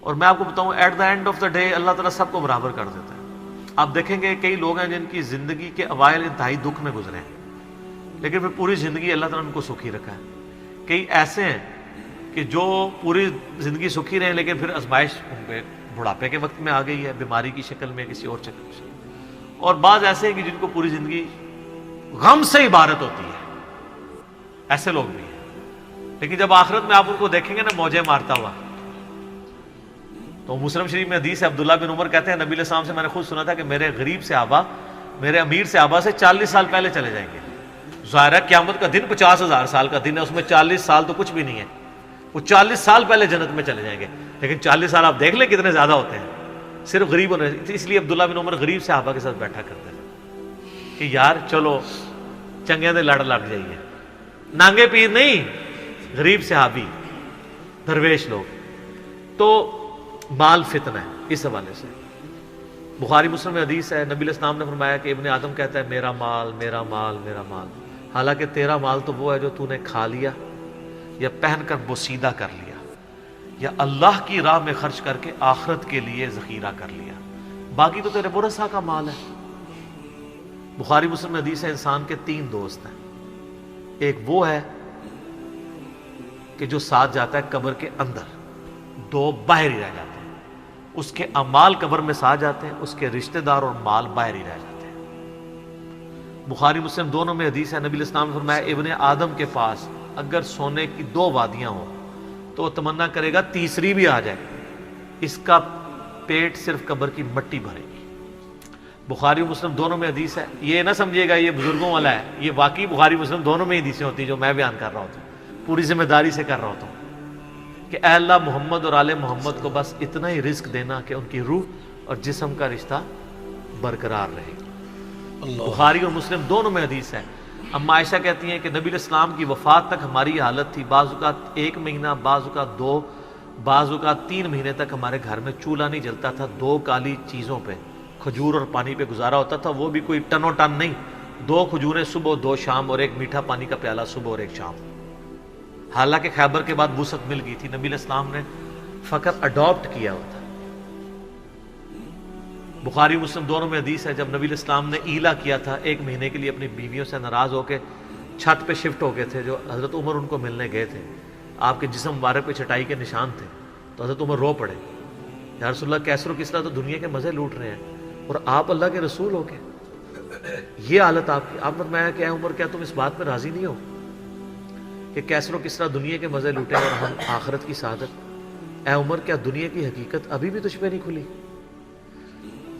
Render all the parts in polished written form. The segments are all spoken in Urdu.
اور میں آپ کو بتاؤں at the end of the day Allah تعالیٰ سب کو برابر کر دیتا ہے. آپ دیکھیں گے کئی لوگ ہیں جن کی زندگی کے اوائل انتہائی دکھ میں گزرے ہیں لیکن پھر پوری زندگی اللہ تعالیٰ نے ان کو سکھی رکھا ہے. کئی ایسے ہیں کہ جو پوری زندگی سکھی رہے ہیں لیکن پھر آزمائش ان پہ بڑھاپے کے وقت میں آ گئی ہے، بیماری کی شکل میں، کسی اور شکل میں. اور بعض ایسے ہیں کہ جن کو پوری زندگی غم سے عبارت ہوتی ہے، ایسے لوگ بھی ہیں. لیکن جب آخرت میں آپ ان کو دیکھیں گے نا موجیں مارتا ہوا، تو مسلم شریف میں حدیث ہے، عبداللہ بن عمر کہتے ہیں نبی علیہ السلام سے میں نے خود سنا تھا کہ میرے غریب صحابہ میرے امیر صحابہ سے 40 سال پہلے چلے جائیں گے. ظاہر ہے قیامت کا دن 50,000 سال کا دن ہے، اس میں 40 سال تو کچھ بھی نہیں ہے. وہ 40 سال پہلے جنت میں چلے جائیں گے. لیکن 40 سال آپ دیکھ لیں کتنے زیادہ ہوتے ہیں صرف غریب ہونے. اس لیے عبداللہ بن عمر غریب صحابہ کے ساتھ بیٹھا کرتے تھے کہ یار چلو چنگے دے لڑ لگ جائیے. نانگے پیر نہیں، غریب صحابی، درویش لوگ. تو مال فتنہ ہے اس حوالے سے. بخاری مسلم میں حدیث ہے، نبی علیہ السلام نے فرمایا کہ ابن آدم کہتا ہے میرا مال میرا مال میرا مال. حالانکہ تیرا مال تو وہ ہے جو تو نے کھا لیا یا پہن کر بوسیدہ کر لیا یا اللہ کی راہ میں خرچ کر کے آخرت کے لیے ذخیرہ کر لیا. باقی تو تیرے ورثہ کا مال ہے. بخاری مسلم میں حدیث ہے انسان کے 3 دوست ہیں. ایک وہ ہے کہ جو ساتھ جاتا ہے قبر کے اندر، 2 باہر ہی رہ جاتے ہیں. اس کے اعمال قبر میں ساتھ جاتے ہیں، اس کے رشتہ دار اور مال باہر ہی رہ جاتے ہیں. بخاری مسلم دونوں میں حدیث ہے، نبی علیہ السلام نے فرمایا ابن آدم کے پاس اگر سونے کی 2 وادیاں ہوں تو وہ تمنا کرے گا تیسری بھی آ جائے، اس کا پیٹ صرف قبر کی مٹی بھرے گی. بخاری مسلم دونوں میں حدیث ہے. یہ نہ سمجھیے گا یہ بزرگوں والا ہے، یہ واقعی بخاری مسلم دونوں میں حدیثیں ہوتی ہیں جو میں بیان کر رہا ہوتا ہوں، پوری ذمہ داری سے کر رہا ہوتا ہوں کہ اے اللہ محمد اور آل محمد کو بس اتنا ہی رزق دینا کہ ان کی روح اور جسم کا رشتہ برقرار رہے. بخاری اور مسلم دونوں میں حدیث ہے. اما عائشہ کہتی ہیں کہ نبی علیہ السلام کی وفات تک ہماری یہ حالت تھی، بعض اوقات 1 مہینہ، بعض اوقات 2، بعض اوقات 3 مہینے تک ہمارے گھر میں چولہا نہیں جلتا تھا. 2 کالی چیزوں پہ، کھجور اور پانی پہ گزارا ہوتا تھا. وہ بھی کوئی ٹنو ٹن نہیں، 2 کھجوریں صبح 2 شام اور 1 میٹھا پانی کا پیالہ صبح اور 1 شام. حالانکہ خیبر کے بعد وسعت مل گئی تھی، نبی علیہ السلام نے فقط اڈاپٹ کیا ہوتا. بخاری مسلم دونوں میں حدیث ہے جب نبی علیہ السلام نے ایلا کیا تھا 1 مہینے کے لیے اپنی بیویوں سے ناراض ہو کے چھت پہ شفٹ ہو گئے تھے، جو حضرت عمر ان کو ملنے گئے تھے. آپ کے جسم مبارک پہ چٹائی کے نشان تھے تو حضرت عمر رو پڑے، یا رسول اللہ کیسر و کسرا تو دنیا کے مزے لوٹ رہے ہیں اور آپ اللہ کے رسول ہو کے یہ حالت آپ کی. آپ نے فرمایا کہ اے عمر کیا تم اس بات پہ راضی نہیں ہو کہ کیسر و کسرا دنیا کے مزے لوٹے اور ہم آخرت کی سعادت؟ اے عمر کیا دنیا کی حقیقت ابھی بھی تجھ پہ نہیں کھلی؟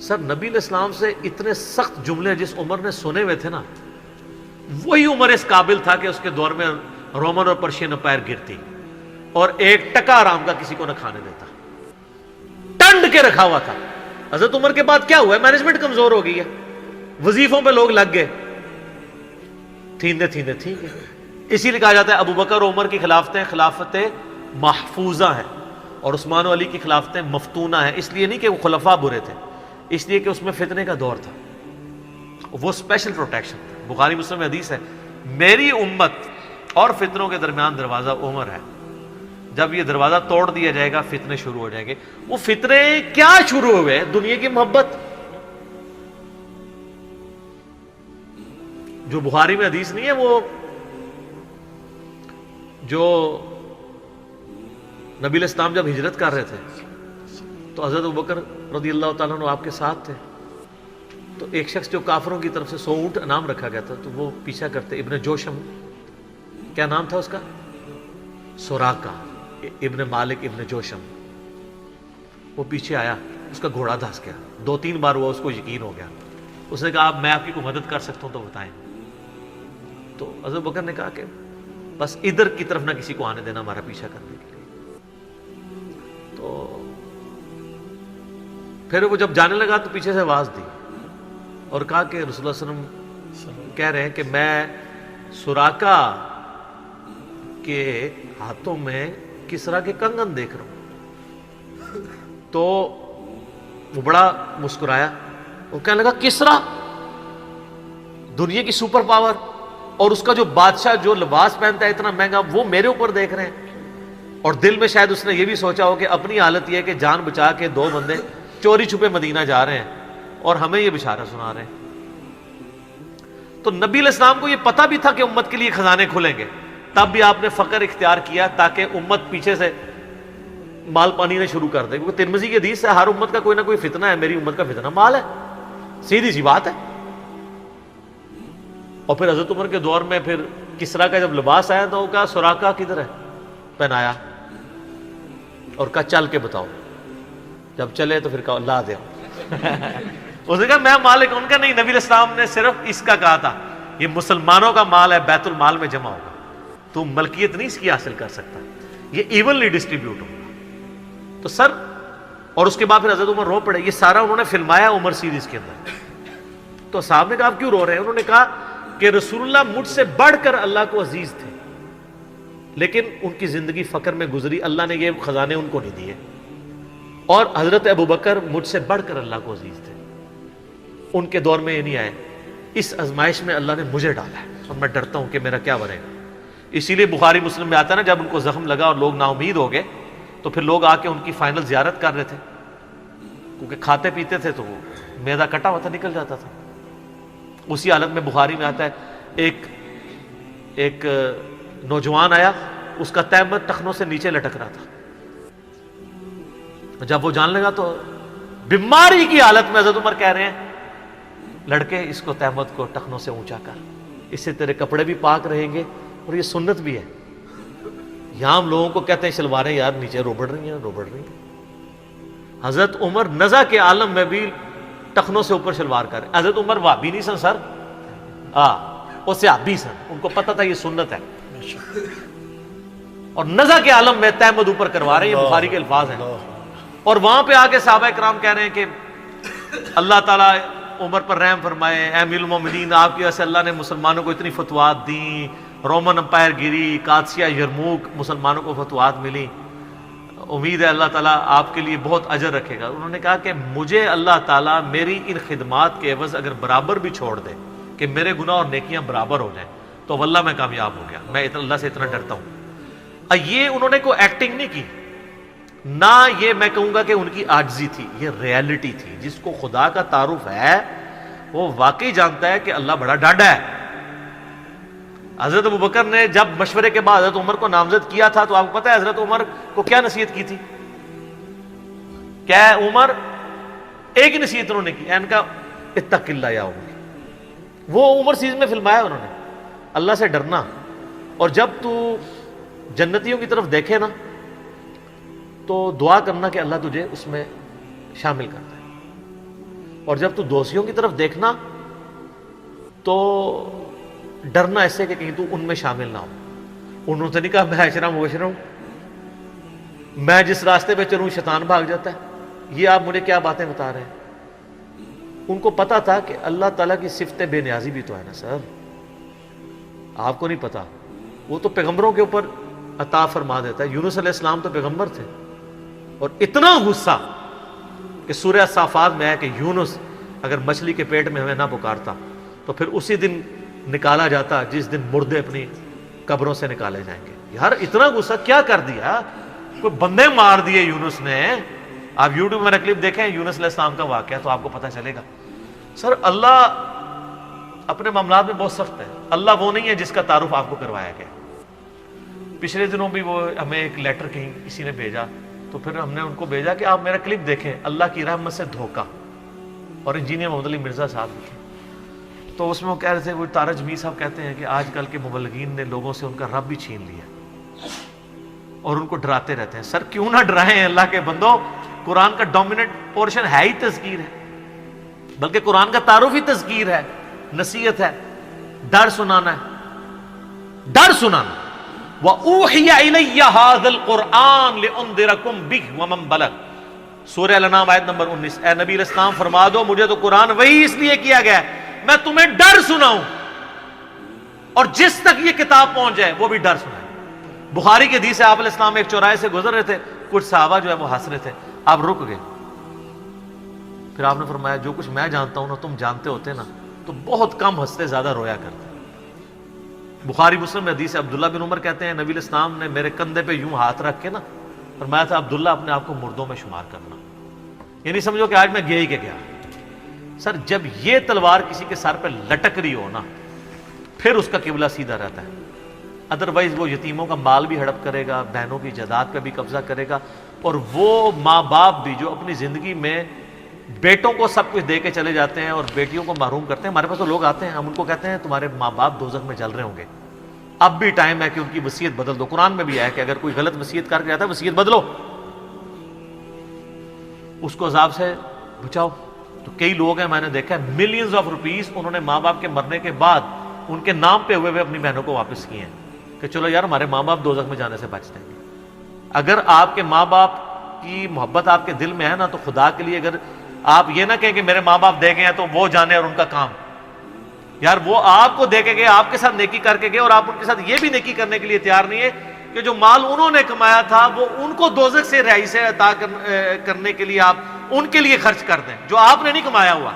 سر نبی علیہ السلام سے اتنے سخت جملے جس عمر نے سنے ہوئے تھے نا، وہی عمر اس قابل تھا کہ اس کے دور میں رومن اور پرشین امپائر گرتی اور 1 ٹکا آرام کا کسی کو نہ کھانے دیتا، ٹنڈ کے رکھا ہوا تھا. حضرت عمر کے بعد کیا ہوا ہے؟ مینجمنٹ کمزور ہو گئی ہے، وظیفوں پہ لوگ لگ گئے، تھیندے تھیندے ٹھیک ہے. اسی لیے کہا جاتا ہے ابو بکر اور عمر کی خلافتیں خلافتیں محفوظہ ہیں اور عثمان و علی کی خلافتیں مفتونہ ہیں. اس لیے نہیں کہ وہ خلفاء برے تھے، اس لیے کہ اس میں فتنے کا دور تھا، وہ اسپیشل پروٹیکشن تھا. بخاری مسلم میں حدیث ہے میری امت اور فتنوں کے درمیان دروازہ عمر ہے، جب یہ دروازہ توڑ دیا جائے گا فتنے شروع ہو جائیں گے. وہ فتنے کیا شروع ہوئے؟ دنیا کی محبت. جو بخاری میں حدیث نہیں ہے، وہ جو نبی علیہ السلام جب ہجرت کر رہے تھے تو حضرت ابوبکر رضی اللہ تعالیٰ عنہ آپ کے ساتھ تھے. تو ایک شخص جو کافروں کی طرف سے 100 اونٹ انعام رکھا گیا تھا تو وہ پیچھا کرتے، ابن جوشم، کیا نام تھا اس کا؟ سوراقہ ابن مالک ابن جوشم. وہ پیچھے آیا، اس کا گھوڑا دھس گیا، 2-3 بار ہوا، اس کو یقین ہو گیا. اس نے کہا میں آپ کی کوئی مدد کر سکتا ہوں تو بتائیں. تو حضرت بکر نے کہا کہ بس ادھر کی طرف نہ کسی کو آنے دینا ہمارا پیچھا کرنے کے لیے. تو پھر وہ جب جانے لگا تو پیچھے سے آواز دی اور کہا کہ رسول اللہ صلی اللہ علیہ وسلم کہہ رہے ہیں کہ میں سوراقہ کے ہاتھوں میں کسرا کے کنگن دیکھ رہا ہوں. تو وہ بڑا مسکرایا، وہ کہنے لگا کسرا دنیا کی سپر پاور اور اس کا جو بادشاہ جو لباس پہنتا ہے اتنا مہنگا، وہ میرے اوپر دیکھ رہے ہیں. اور دل میں شاید اس نے یہ بھی سوچا ہو کہ اپنی حالت یہ ہے کہ جان بچا کے 2 بندے چوری چھپے مدینہ جا رہے ہیں اور ہمیں یہ بشارت سنا رہے ہیں. تو نبی علیہ السلام کو یہ پتہ بھی تھا کہ امت کے لیے خزانے کھلیں گے, تب بھی آپ نے فقر اختیار کیا تاکہ امت پیچھے سے مال پانی نے شروع کر دے, کیونکہ ترمذی کی حدیث ہے ہر امت کا کوئی نہ کوئی فتنہ ہے, میری امت کا فتنہ مال ہے, سیدھی سی بات ہے. اور پھر حضرت عمر کے دور میں پھر کسرا کا جب لباس آیا تو کہا سراقہ کدھر ہے, پہنایا اور کہا چل کے بتاؤ, جب چلے تو پھر کہا لا دے. اس نے کہا میں مالک ان کا نہیں, نبی علیہ السلام نے صرف اس کا کہا تھا یہ مسلمانوں کا مال ہے, بیت المال میں جمع ہوگا, تو ملکیت نہیں اس کی حاصل کر سکتا, یہ ایونلی ڈسٹریبیوٹ ہوگا. تو سر, اور اس کے بعد پھر حضرت عمر رو پڑے, یہ سارا انہوں نے فلمایا عمر سیریز کے اندر. تو صاحب نے کہا آپ کیوں رو رہے ہیں؟ انہوں نے کہا کہ رسول اللہ مجھ سے بڑھ کر اللہ کو عزیز تھے, لیکن ان کی زندگی فقر میں گزری, اللہ نے یہ خزانے ان کو نہیں دیے. اور حضرت ابوبکر مجھ سے بڑھ کر اللہ کو عزیز تھے, ان کے دور میں یہ نہیں آئے. اس آزمائش میں اللہ نے مجھے ڈالا ہے اور میں ڈرتا ہوں کہ میرا کیا بنے گا. اسی لیے بخاری مسلم میں آتا ہے نا, جب ان کو زخم لگا اور لوگ نا امید ہو گئے تو پھر لوگ آ کے ان کی فائنل زیارت کر رہے تھے, کیونکہ کھاتے پیتے تھے تو وہ میدا کٹا ہوا تھا, نکل جاتا تھا. اسی حالت میں بخاری میں آتا ہے ایک نوجوان آیا, اس کا تہمت ٹخنوں سے نیچے لٹک رہا تھا. جب وہ جان لگا تو بیماری کی حالت میں حضرت عمر کہہ رہے ہیں لڑکے اس کو تہمت کو ٹخنوں سے اونچا کر, اس سے تیرے کپڑے بھی پاک رہیں گے اور یہ سنت بھی ہے. یہاں ہم لوگوں کو کہتے ہیں شلواریں یار نیچے روبڑ رہی ہیں. حضرت عمر نزع کے عالم میں بھی ٹخنوں سے اوپر شلوار کر رہے. حضرت عمر وہابی نہیں سن سر, وہ صحابی سن, ان کو پتہ تھا یہ سنت ہے, اور نزع کے عالم میں تہمت اوپر کروا رہے ہیں. یہ بخاری کے الفاظ ہیں. اور وہاں پہ آگے صحابہ کرام کہہ رہے ہیں کہ اللہ تعالیٰ عمر پر رحم فرمائے, اے امیر المومنین آپ کی وجہ سے اللہ نے مسلمانوں کو اتنی فتوحات دیں, رومن امپائر گری, قادسیہ, یرموک, مسلمانوں کو فتوحات ملی, امید ہے اللہ تعالیٰ آپ کے لیے بہت اجر رکھے گا. انہوں نے کہا کہ مجھے اللہ تعالیٰ میری ان خدمات کے عوض اگر برابر بھی چھوڑ دے کہ میرے گناہ اور نیکیاں برابر ہو جائیں تو واللہ میں کامیاب ہو گیا, میں اللہ سے اتنا ڈرتا ہوں. یہ انہوں نے کوئی ایکٹنگ نہیں کی, نہ یہ میں کہوں گا کہ ان کی عاجزی تھی, یہ ریالٹی تھی. جس کو خدا کا تعارف ہے وہ واقعی جانتا ہے کہ اللہ بڑا ڈاڈا ہے. حضرت ابوبکر نے جب مشورے کے بعد حضرت عمر کو نامزد کیا تھا تو آپ کو پتہ ہے حضرت عمر کو کیا نصیحت کی تھی؟ کیا عمر ایک ہی نصیحت انہوں نے کی, ان کا اتق اللہ یا عمر. وہ عمر سیریز میں فلمایا انہوں نے, اللہ سے ڈرنا, اور جب تو جنتیوں کی طرف دیکھے نا تو دعا کرنا کہ اللہ تجھے اس میں شامل کرتا ہے, اور جب تو دوستیوں کی طرف دیکھنا تو ڈرنا ایسے کہ کہیں تو ان میں شامل نہ ہو. انہوں نے نہیں کہا میں عشرہ مبشرہ ہوں, میں جس راستے پہ چلوں شیطان بھاگ جاتا ہے, یہ آپ مجھے کیا باتیں بتا رہے ہیں. ان کو پتا تھا کہ اللہ تعالیٰ کی صفت بے نیازی بھی تو ہے نا سر, آپ کو نہیں پتا, وہ تو پیغمبروں کے اوپر عطا فرما دیتا ہے. یونس علیہ السلام تو پیغمبر تھے, اور اتنا غصہ کہ سورہ صافات میں ہے کہ یونس اگر مچھلی کے پیٹ میں ہمیں نہ پکارتا تو پھر اسی دن نکالا جاتا جس دن مردے اپنی قبروں سے نکالے جائیں گے. یار اتنا غصہ کیا کر دیا, کوئی بندے مار دیے یونس نے. آپ یوٹیوب میں کلپ دیکھیں یونس علیہ السلام کا واقعہ تو آپ کو پتہ چلے گا. سر اللہ اپنے معاملات میں بہت سخت ہے. اللہ وہ نہیں ہے جس کا تعارف آپ کو کروایا گیا. پچھلے دنوں بھی وہ ہمیں ایک لیٹر کہیں کسی نے بھیجا, تو پھر ہم نے ان کو بھیجا کہ آپ میرا کلپ دیکھیں, اللہ کی رحمت سے دھوکہ, اور انجینئر محمد علی مرزا صاحب لکھے. تو اس میں وہ کہہ رہے تھے, وہ تارا جمیل صاحب کہتے ہیں کہ آج کل کے مبلغین نے لوگوں سے ان کا رب بھی چھین لیا اور ان کو ڈراتے رہتے ہیں. سر کیوں نہ ڈرائیں اللہ کے بندو, قرآن کا ڈومیننٹ پورشن ہے ہی تذکیر ہے, بلکہ قرآن کا تعارف ہی تذکیر ہے, نصیحت ہے, ڈر سنانا ہے, ڈر سنانا. وَأُوحِيَ إِلَيَّ هَذَا الْقُرْآنُ لِأُنذِرَكُمْ بِهِ وَمَنْ بَلَغَ. سورہ الانعام آیت نمبر 19. اے نبی علیہ السلام فرما دو مجھے تو قرآن وہی اس لیے کیا گیا ہے میں تمہیں ڈر سناؤں, اور جس تک یہ کتاب پہنچ جائے وہ بھی ڈر سنائے. بخاری کے حدیث ہے آپ علیہ السلام ایک چوراہے سے گزر رہے تھے, کچھ صحابہ جو ہے وہ ہنس رہے تھے, آپ رک گئے. پھر آپ نے فرمایا جو کچھ میں جانتا ہوں نا تم جانتے ہوتے نا تو بہت کم ہنستے زیادہ رویا کرتے. بخاری مسلم میں حدیث ہے، عبداللہ بن عمر کہتے ہیں نبی علیہ السلام نے میرے کندھے پہ یوں ہاتھ رکھ کے نا فرمایا تھا عبداللہ اپنے آپ کو مردوں میں شمار کرنا، یعنی سمجھو کہ آج میں گیا ہی کہ گیا۔ سر جب یہ تلوار کسی کے سر پہ لٹک رہی ہو نا پھر اس کا قبلہ سیدھا رہتا ہے، ادروائز وہ یتیموں کا مال بھی ہڑپ کرے گا، بہنوں کی جائیداد پہ بھی قبضہ کرے گا، اور وہ ماں باپ بھی جو اپنی زندگی میں بیٹوں کو سب کچھ دے کے چلے جاتے ہیں اور بیٹیوں کو محروم کرتے ہیں۔ ہمارے پاس تو لوگ آتے ہیں، ہم ان کو کہتے ہیں تمہارے ماں باپ دوزخ میں جل رہے ہوں گے، اب بھی ٹائم ہے کہ ان کی وصیت بدل دو۔ قرآن میں بھی ہے کہ اگر کوئی غلط وصیت کر کے آتا ہے وصیت بدلو، اس کو عذاب سے بچاؤ۔ تو کئی لوگ ہیں، میں نے دیکھا ہے ملینز آف روپیز انہوں نے ماں باپ کے مرنے کے بعد ان کے نام پہ ہوئے اپنی بہنوں کو واپس کیے ہیں کہ چلو یار ہمارے ماں باپ دوزخ میں جانے سے بچ جائیں گے۔ اگر آپ کے ماں باپ کی محبت آپ کے دل میں ہے نا تو خدا کے لیے اگر آپ یہ نہ کہیں کہ میرے ماں باپ دے گئے ہیں تو وہ جانے اور ان کا کام، یار وہ آپ کو دے کے گئے، آپ کے ساتھ نیکی کر کے گئے، اور آپ ان کے ساتھ یہ بھی نیکی کرنے کے لیے تیار نہیں ہے کہ جو مال انہوں نے کمایا تھا وہ ان کو دوزخ سے رہائی سے عطا کرنے کے لیے آپ ان کے لیے خرچ کر دیں جو آپ نے نہیں کمایا ہوا۔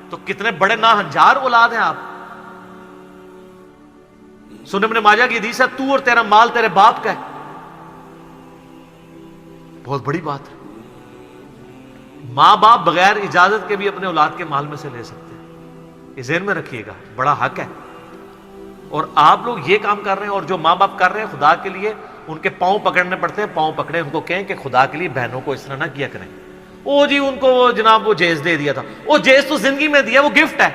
تو کتنے بڑے ناہنجار اولاد ہیں آپ۔ سنن ابن ماجہ کی حدیث ہے تو اور تیرا مال تیرے باپ کا ہے، بہت بڑی بات ہے۔ ماں باپ بغیر اجازت کے بھی اپنے اولاد کے مال میں سے لے سکتے ہیں، یہ ذہن میں رکھیے گا، بڑا حق ہے۔ اور آپ لوگ یہ کام کر رہے ہیں، اور جو ماں باپ کر رہے ہیں خدا کے لیے ان کے پاؤں پکڑنے پڑتے ہیں، پاؤں پکڑے، ان کو کہیں کہ خدا کے لیے بہنوں کو اس طرح نہ کیا کریں۔ او جی ان کو جناب وہ جیز دے دیا تھا، وہ جیز تو زندگی میں دیا، وہ گفٹ ہے،